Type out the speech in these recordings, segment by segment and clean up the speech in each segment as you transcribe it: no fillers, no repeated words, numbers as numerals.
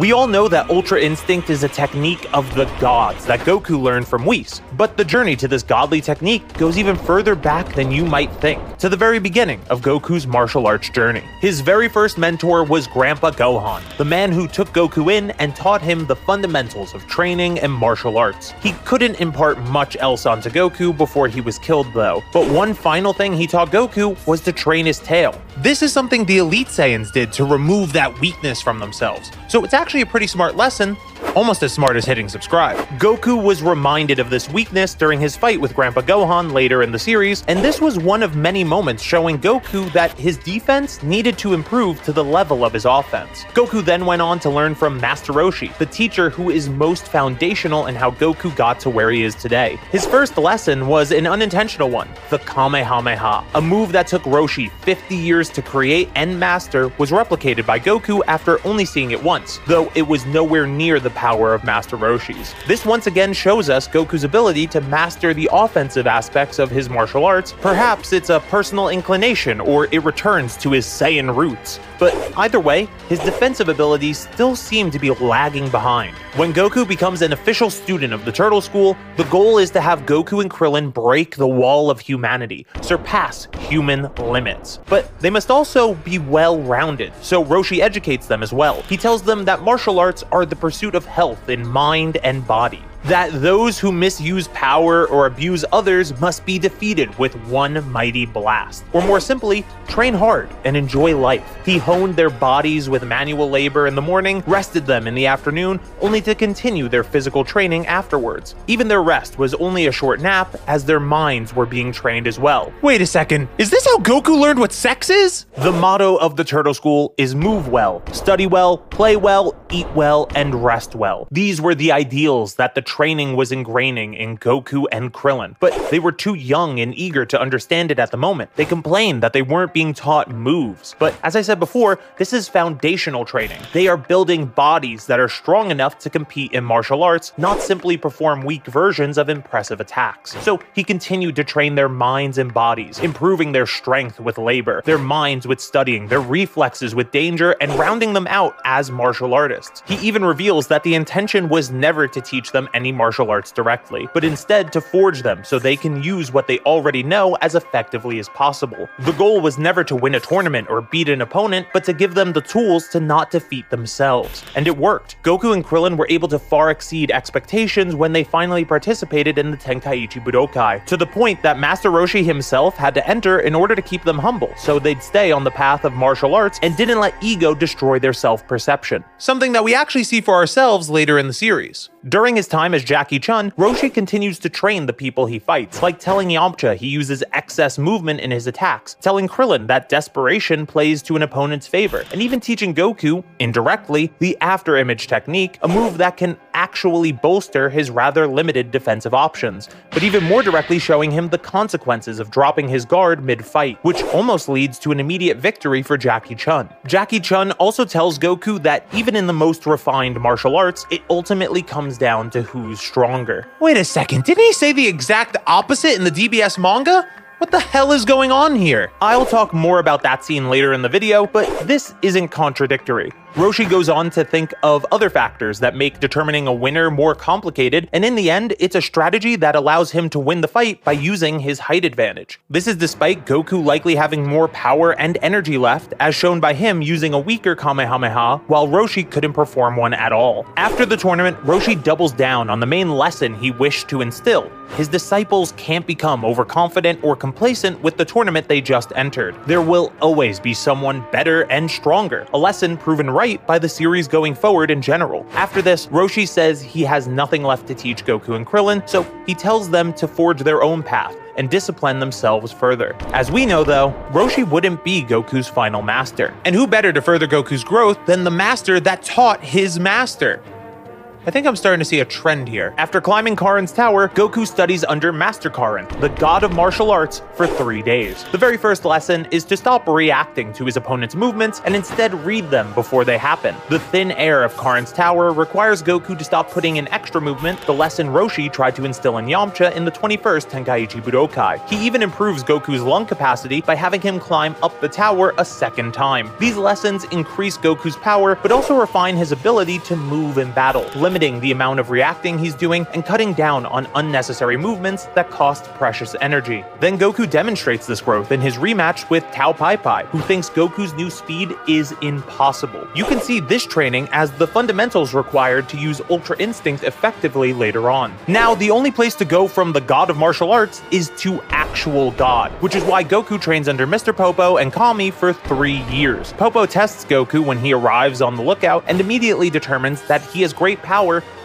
We all know that Ultra Instinct is a technique of the gods that Goku learned from Whis, but the journey to this godly technique goes even further back than you might think, to the very beginning of Goku's martial arts journey. His very first mentor was Grandpa Gohan, the man who took Goku in and taught him the fundamentals of training and martial arts. He couldn't impart much else onto Goku before he was killed though, but one final thing he taught Goku was to train his tail. This is something the Elite Saiyans did to remove that weakness from themselves, so it's actually a pretty smart lesson, almost as smart as hitting subscribe. Goku was reminded of this weakness during his fight with Grandpa Gohan later in the series, and this was one of many moments showing Goku that his defense needed to improve to the level of his offense. Goku then went on to learn from Master Roshi, the teacher who is most foundational in how Goku got to where he is today. His first lesson was an unintentional one, the Kamehameha. A move that took Roshi 50 years to create and master was replicated by Goku after only seeing it once, though it was nowhere near the power of Master Roshi's. This once again shows us Goku's ability to master the offensive aspects of his martial arts. Perhaps it's a personal inclination or it returns to his Saiyan roots. But either way, his defensive abilities still seem to be lagging behind. When Goku becomes an official student of the Turtle School, the goal is to have Goku and Krillin break the wall of humanity, surpass human limits. But they must also be well-rounded, so Roshi educates them as well. He tells them that martial arts are the pursuit of health in mind and body, that those who misuse power or abuse others must be defeated with one mighty blast. Or more simply, train hard and enjoy life. He honed their bodies with manual labor in the morning, rested them in the afternoon, only to continue their physical training afterwards. Even their rest was only a short nap, as their minds were being trained as well. Wait a second, is this how Goku learned what sex is? The motto of the Turtle School is move well, study well, play well, eat well, and rest well. These were the ideals that the training was ingraining in Goku and Krillin, but they were too young and eager to understand it at the moment. They complained that they weren't being taught moves, but as I said before, this is foundational training. They are building bodies that are strong enough to compete in martial arts, not simply perform weak versions of impressive attacks. So he continued to train their minds and bodies, improving their strength with labor, their minds with studying, their reflexes with danger, and rounding them out as martial artists. He even reveals that the intention was never to teach them any martial arts directly, but instead to forge them so they can use what they already know as effectively as possible. The goal was never to win a tournament or beat an opponent, but to give them the tools to not defeat themselves. And it worked. Goku and Krillin were able to far exceed expectations when they finally participated in the Tenkaichi Budokai, to the point that Master Roshi himself had to enter in order to keep them humble, so they'd stay on the path of martial arts and didn't let ego destroy their self-perception. Something that we actually see for ourselves later in the series. During his time as Jackie Chun, Roshi continues to train the people he fights, like telling Yamcha he uses excess movement in his attacks, telling Krillin that desperation plays to an opponent's favor, and even teaching Goku, indirectly, the after-image technique, a move that can actually bolster his rather limited defensive options, but even more directly showing him the consequences of dropping his guard mid-fight, which almost leads to an immediate victory for Jackie Chun. Jackie Chun also tells Goku that even in the most refined martial arts, it ultimately comes down to who's stronger. Wait a second, didn't he say the exact opposite in the DBS manga? What the hell is going on here? I'll talk more about that scene later in the video, but this isn't contradictory. Roshi goes on to think of other factors that make determining a winner more complicated, and in the end, it's a strategy that allows him to win the fight by using his height advantage. This is despite Goku likely having more power and energy left, as shown by him using a weaker Kamehameha, while Roshi couldn't perform one at all. After the tournament, Roshi doubles down on the main lesson he wished to instill. His disciples can't become overconfident or complacent with the tournament they just entered. There will always be someone better and stronger, a lesson proven right by the series going forward in general. After this, Roshi says he has nothing left to teach Goku and Krillin, so he tells them to forge their own path and discipline themselves further. As we know though, Roshi wouldn't be Goku's final master. And who better to further Goku's growth than the master that taught his master? I think I'm starting to see a trend here. After climbing Karin's tower, Goku studies under Master Karin, the god of martial arts, for 3 days. The very first lesson is to stop reacting to his opponent's movements and instead read them before they happen. The thin air of Karin's tower requires Goku to stop putting in extra movement, the lesson Roshi tried to instill in Yamcha in the 21st Tenkaichi Budokai. He even improves Goku's lung capacity by having him climb up the tower a second time. These lessons increase Goku's power, but also refine his ability to move in battle, limiting the amount of reacting he's doing and cutting down on unnecessary movements that cost precious energy. Then Goku demonstrates this growth in his rematch with Tao Pai Pai, who thinks Goku's new speed is impossible. You can see this training as the fundamentals required to use Ultra Instinct effectively later on. Now, the only place to go from the god of martial arts is to actual god, which is why Goku trains under Mr. Popo and Kami for 3 years. Popo tests Goku when he arrives on the lookout and immediately determines that he has great power,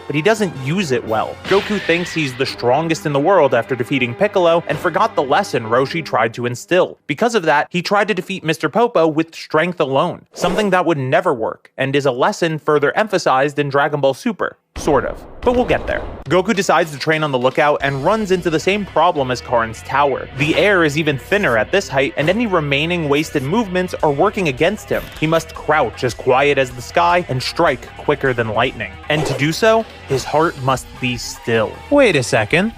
but he doesn't use it well. Goku thinks he's the strongest in the world after defeating Piccolo and forgot the lesson Roshi tried to instill. Because of that, he tried to defeat Mr. Popo with strength alone, something that would never work, and is a lesson further emphasized in Dragon Ball Super. Sort of. But we'll get there. Goku decides to train on the lookout and runs into the same problem as Karin's tower. The air is even thinner at this height, and any remaining wasted movements are working against him. He must crouch as quiet as the sky and strike quicker than lightning. And to do so, his heart must be still. Wait a second.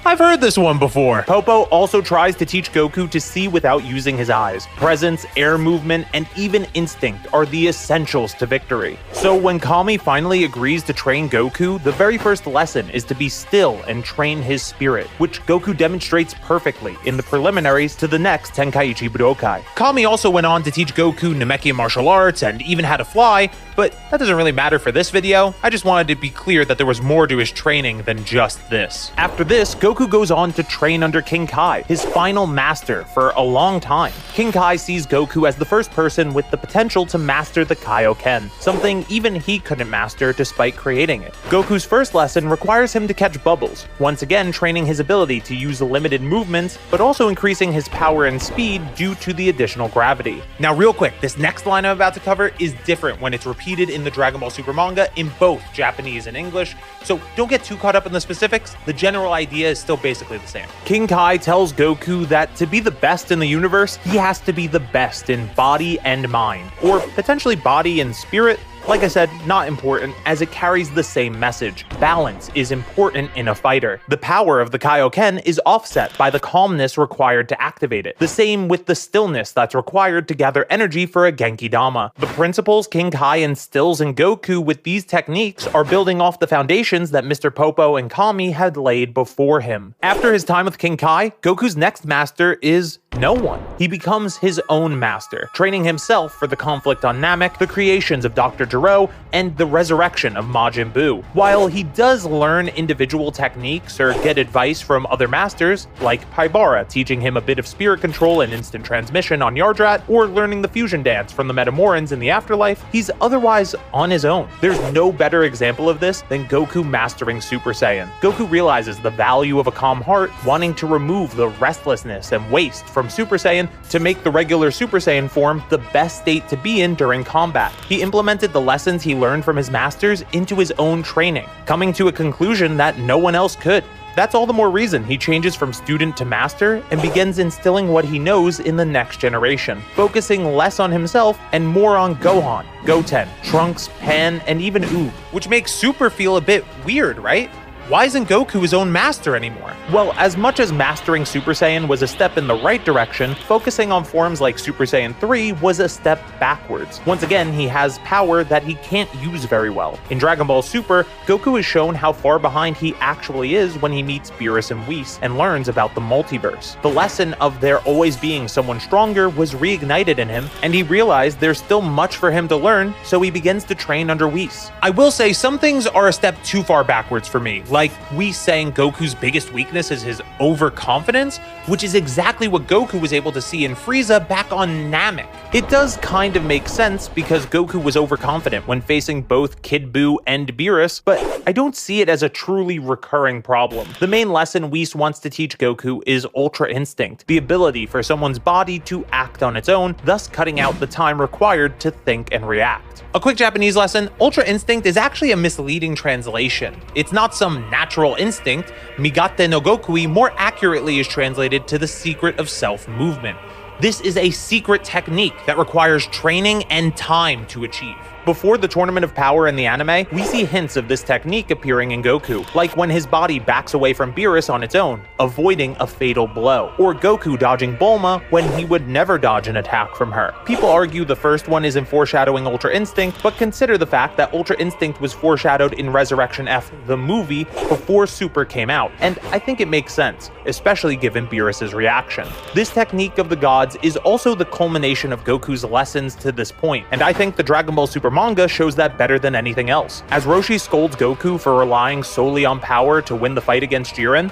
I've heard this one before. Popo also tries to teach Goku to see without using his eyes. Presence, air movement, and even instinct are the essentials to victory. So when Kami finally agrees to train Goku, the very first lesson is to be still and train his spirit, which Goku demonstrates perfectly in the preliminaries to the next Tenkaichi Budokai. Kami also went on to teach Goku Namekian martial arts and even how to fly, but that doesn't really matter for this video. I just wanted to be clear that there was more to his training than just this. After this, Goku goes on to train under King Kai, his final master for a long time. King Kai sees Goku as the first person with the potential to master the Kaioken, something even he couldn't master despite creating it. Goku's first lesson requires him to catch bubbles, once again training his ability to use limited movements, but also increasing his power and speed due to the additional gravity. Now real quick, this next line I'm about to cover is different when it's repeated in the Dragon Ball Super manga in both Japanese and English, so don't get too caught up in the specifics. The general idea is still basically the same. King Kai tells Goku that to be the best in the universe, he has to be the best in body and mind, or potentially body and spirit. Like I said, not important, as it carries the same message. Balance is important in a fighter. The power of the Kaioken is offset by the calmness required to activate it. The same with the stillness that's required to gather energy for a Genki Dama. The principles King Kai instills in Goku with these techniques are building off the foundations that Mr. Popo and Kami had laid before him. After his time with King Kai, Goku's next master is no one. He becomes his own master, training himself for the conflict on Namek, the creations of Dr. Gero, and the resurrection of Majin Buu. While he does learn individual techniques or get advice from other masters, like Paibara teaching him a bit of spirit control and instant transmission on Yardrat, or learning the fusion dance from the Metamorans in the afterlife, he's otherwise on his own. There's no better example of this than Goku mastering Super Saiyan. Goku realizes the value of a calm heart, wanting to remove the restlessness and waste from Super Saiyan to make the regular Super Saiyan form the best state to be in during combat. He implemented the lessons he learned from his masters into his own training, coming to a conclusion that no one else could. That's all the more reason he changes from student to master and begins instilling what he knows in the next generation, focusing less on himself and more on Gohan, Goten, Trunks, Pan, and even Oob, which makes Super feel a bit weird, right? Why isn't Goku his own master anymore? Well, as much as mastering Super Saiyan was a step in the right direction, focusing on forms like Super Saiyan 3 was a step backwards. Once again, he has power that he can't use very well. In Dragon Ball Super, Goku is shown how far behind he actually is when he meets Beerus and Whis and learns about the multiverse. The lesson of there always being someone stronger was reignited in him, and he realized there's still much for him to learn, so he begins to train under Whis. I will say some things are a step too far backwards for me, like Whis saying Goku's biggest weakness is his overconfidence, which is exactly what Goku was able to see in Frieza back on Namek. It does kind of make sense because Goku was overconfident when facing both Kid Buu and Beerus, but I don't see it as a truly recurring problem. The main lesson Whis wants to teach Goku is Ultra Instinct, the ability for someone's body to act on its own, thus cutting out the time required to think and react. A quick Japanese lesson, Ultra Instinct is actually a misleading translation. It's not some natural instinct. Migate no Gokui more accurately is translated to the secret of self-movement. This is a secret technique that requires training and time to achieve. Before the Tournament of Power in the anime, we see hints of this technique appearing in Goku, like when his body backs away from Beerus on its own, avoiding a fatal blow, or Goku dodging Bulma when he would never dodge an attack from her. People argue the first one isn't foreshadowing Ultra Instinct, but consider the fact that Ultra Instinct was foreshadowed in Resurrection F, the movie, before Super came out, and I think it makes sense, especially given Beerus' reaction. This technique of the gods is also the culmination of Goku's lessons to this point, and I think the Dragon Ball Super manga shows that better than anything else. As Roshi scolds Goku for relying solely on power to win the fight against Jiren,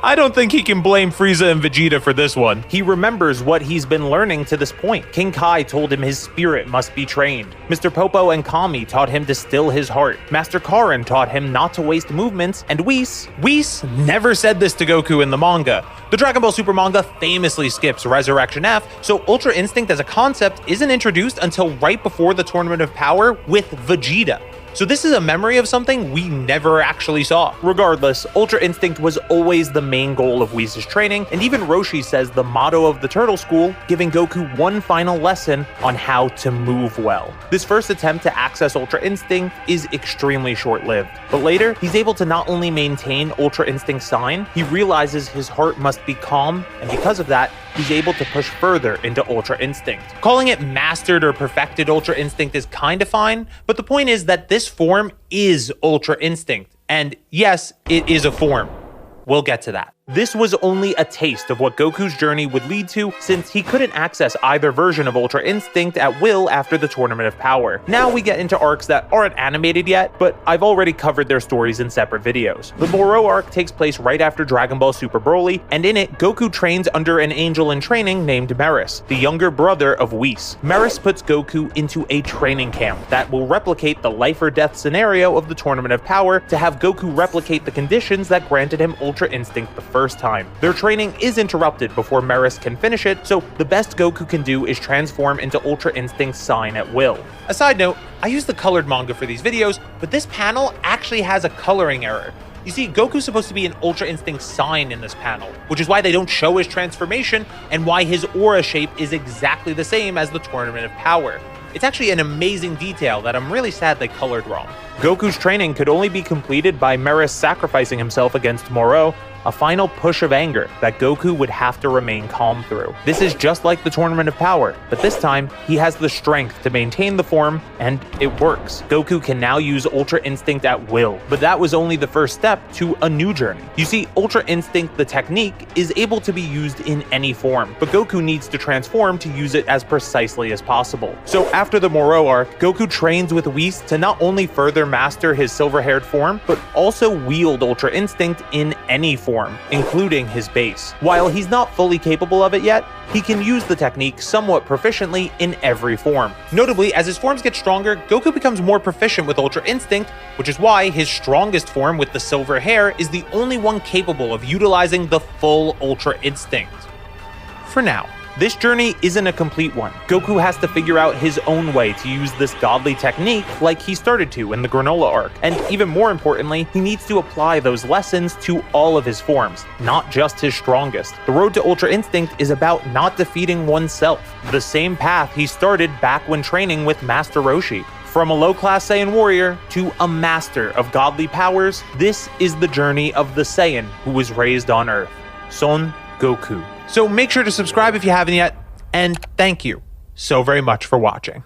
I don't think he can blame Frieza and Vegeta for this one. He remembers what he's been learning to this point. King Kai told him his spirit must be trained. Mr. Popo and Kami taught him to still his heart. Master Karin taught him not to waste movements, and Whis never said this to Goku in the manga. The Dragon Ball Super manga famously skips Resurrection F, so Ultra Instinct as a concept isn't introduced until right before the Tournament of Power with Vegeta. So this is a memory of something we never actually saw. Regardless, Ultra Instinct was always the main goal of Whis' training, and even Roshi says the motto of the Turtle School, giving Goku one final lesson on how to move well. This first attempt to access Ultra Instinct is extremely short-lived, but later, he's able to not only maintain Ultra Instinct's sign, he realizes his heart must be calm, and because of that, he's able to push further into Ultra Instinct. Calling it mastered or perfected Ultra Instinct is kinda fine, but the point is that this form is Ultra Instinct. And yes, it is a form. We'll get to that. This was only a taste of what Goku's journey would lead to, since he couldn't access either version of Ultra Instinct at will after the Tournament of Power. Now we get into arcs that aren't animated yet, but I've already covered their stories in separate videos. The Moro arc takes place right after Dragon Ball Super Broly, and in it, Goku trains under an angel in training named Meris, the younger brother of Whis. Meris puts Goku into a training camp that will replicate the life or death scenario of the Tournament of Power to have Goku replicate the conditions that granted him Ultra Instinct the first time. Their training is interrupted before Meris can finish it, so the best Goku can do is transform into Ultra Instinct's sign at will. A side note, I use the colored manga for these videos, but this panel actually has a coloring error. You see, Goku's supposed to be an Ultra Instinct sign in this panel, which is why they don't show his transformation and why his aura shape is exactly the same as the Tournament of Power. It's actually an amazing detail that I'm really sad they colored wrong. Goku's training could only be completed by Meris sacrificing himself against Moro, a final push of anger that Goku would have to remain calm through. This is just like the Tournament of Power, but this time, he has the strength to maintain the form, and it works. Goku can now use Ultra Instinct at will, but that was only the first step to a new journey. You see, Ultra Instinct, the technique, is able to be used in any form, but Goku needs to transform to use it as precisely as possible. So after the Moro arc, Goku trains with Whis to not only further master his silver-haired form, but also wield Ultra Instinct in any form, including his base. While he's not fully capable of it yet, he can use the technique somewhat proficiently in every form. Notably, as his forms get stronger, Goku becomes more proficient with Ultra Instinct, which is why his strongest form with the silver hair is the only one capable of utilizing the full Ultra Instinct. For now. This journey isn't a complete one. Goku has to figure out his own way to use this godly technique like he started to in the Granolah arc. And even more importantly, he needs to apply those lessons to all of his forms, not just his strongest. The road to Ultra Instinct is about not defeating oneself, the same path he started back when training with Master Roshi. From a low-class Saiyan warrior to a master of godly powers, this is the journey of the Saiyan who was raised on Earth, Son Goku. So make sure to subscribe if you haven't yet, and thank you so very much for watching.